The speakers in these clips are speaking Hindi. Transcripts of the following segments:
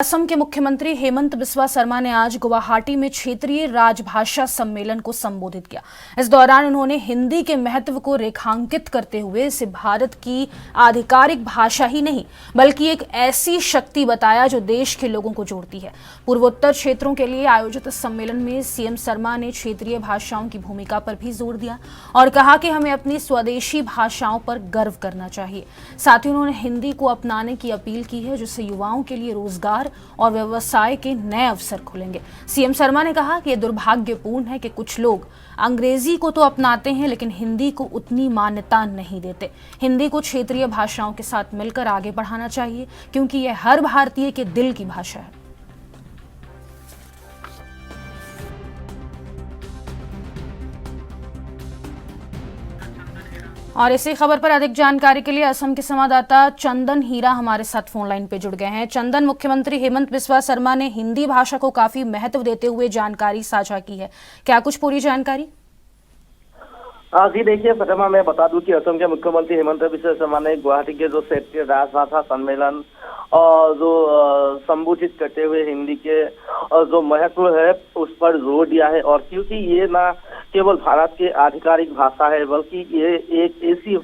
असम के मुख्यमंत्री हेमंत बिस्वा शर्मा ने आज गुवाहाटी में क्षेत्रीय राजभाषा सम्मेलन को संबोधित किया। इस दौरान उन्होंने हिंदी के महत्व को रेखांकित करते हुए इसे भारत की आधिकारिक भाषा ही नहीं बल्कि एक ऐसी शक्ति बताया जो देश के लोगों को जोड़ती है। पूर्वोत्तर क्षेत्रों के लिए आयोजित इस सम्मेलन में सीएम शर्मा ने क्षेत्रीय भाषाओं की भूमिका पर भी जोर दिया और कहा कि हमें अपनी स्वदेशी भाषाओं पर गर्व करना चाहिए। साथ ही उन्होंने हिंदी को अपनाने की अपील की है, जिससे युवाओं के लिए रोजगार और व्यवसाय के नए अवसर खुलेंगे। सीएम शर्मा ने कहा कि यह दुर्भाग्यपूर्ण है कि कुछ लोग अंग्रेजी को तो अपनाते हैं लेकिन हिंदी को उतनी मान्यता नहीं देते। हिंदी को क्षेत्रीय भाषाओं के साथ मिलकर आगे बढ़ाना चाहिए क्योंकि यह हर भारतीय के दिल की भाषा है। और इसी खबर पर अधिक जानकारी के लिए असम के संवाददाता चंदन हीरा हमारे साथ फोन लाइन पे जुड़ गए हैं। चंदन, मुख्यमंत्री हेमंत बिस्वा शर्मा ने हिंदी भाषा को काफी महत्व देते हुए जानकारी साझा की है, क्या कुछ पूरी जानकारी? जी देखिए फातिमा, मैं बता दूं कि असम के मुख्यमंत्री हेमंत बिस्वा शर्मा ने गुवाहाटी के जो क्षेत्रीय राजभाषा सम्मेलन और जो संबोधित करते हुए हिंदी के जो महत्व है उस पर जोर दिया है। और क्योंकि ये ना केवल भारत की आधिकारिक भाषा है बल्कि ये एक ऐसी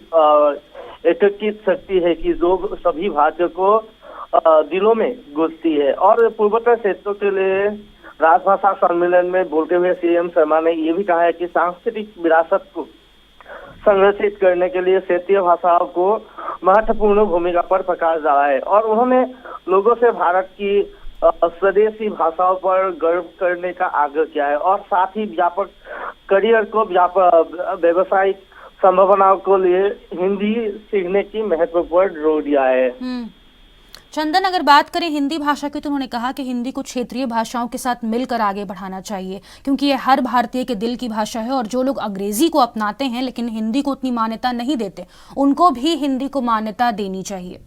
एकीकृत शक्ति है कि जो सभी भारतीयों को दिलों में घुसती है। और पूर्वोत्तर क्षेत्रों के लिए राजभाषा सम्मेलन में बोलते हुए सीएम शर्मा ने ये भी कहा है कि सांस्कृतिक विरासत को संरक्षित करने के लिए क्षेत्रीय भाषाओं को महत्वपूर्ण भूमिका पर प्रकाश डाला है। और उन्होंने लोगों से भारत की स्वदेशी भाषाओं पर गर्व करने का आग्रह किया है और साथ ही व्यापक करियर को व्यावसायिक संभावनाओं को लिए हिंदी सीखने की महत्व पर जोर दिया है। चंदन, अगर बात करें हिंदी भाषा की तो उन्होंने कहा कि हिंदी को क्षेत्रीय भाषाओं के साथ मिलकर आगे बढ़ाना चाहिए क्योंकि ये हर भारतीय के दिल की भाषा है और जो लोग अंग्रेजी को अपनाते हैं लेकिन हिंदी को उतनी मान्यता नहीं देते उनको भी हिंदी को मान्यता देनी चाहिए।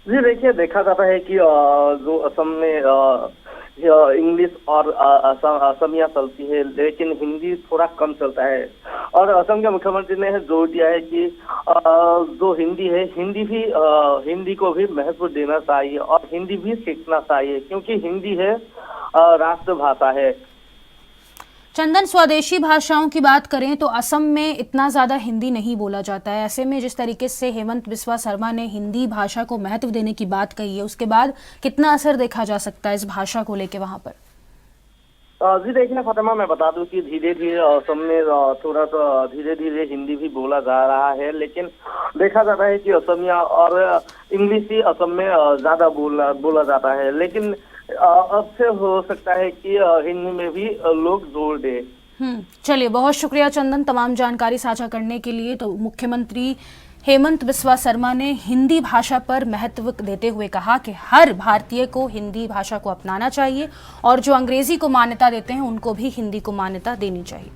जी देखिए, देखा जाता है कि जो असम में इंग्लिश और असमिया चलती है लेकिन हिंदी थोड़ा कम चलता है। और असम के मुख्यमंत्री ने जोर दिया है कि जो हिंदी है हिंदी को भी महत्व देना चाहिए और हिंदी भी सीखना चाहिए क्योंकि हिंदी है राष्ट्रभाषा है। चंदन, स्वदेशी भाषाओं की बात करें तो असम में इतना ज्यादा हिंदी नहीं बोला जाता है। ऐसे में जिस तरीके से हेमंत बिस्वा शर्मा ने हिंदी भाषा को महत्व देने की बात कही है उसके बाद कितना असर देखा जा सकता है इस भाषा को लेकर वहां पर? जी देखिए फातिमा, मैं बता दूं कि धीरे धीरे असम में थोड़ा सा धीरे धीरे हिंदी भी बोला जा रहा है लेकिन देखा जाता है कि असमिया और इंग्लिश ही असम में ज्यादा बोला जाता है। लेकिन अब से हो सकता है कि हिंदी में भी लोग जोर दे। चलिए, बहुत शुक्रिया चंदन तमाम जानकारी साझा करने के लिए। तो मुख्यमंत्री हेमंत बिस्वा शर्मा ने हिंदी भाषा पर महत्व देते हुए कहा कि हर भारतीय को हिंदी भाषा को अपनाना चाहिए और जो अंग्रेजी को मान्यता देते हैं उनको भी हिंदी को मान्यता देनी चाहिए।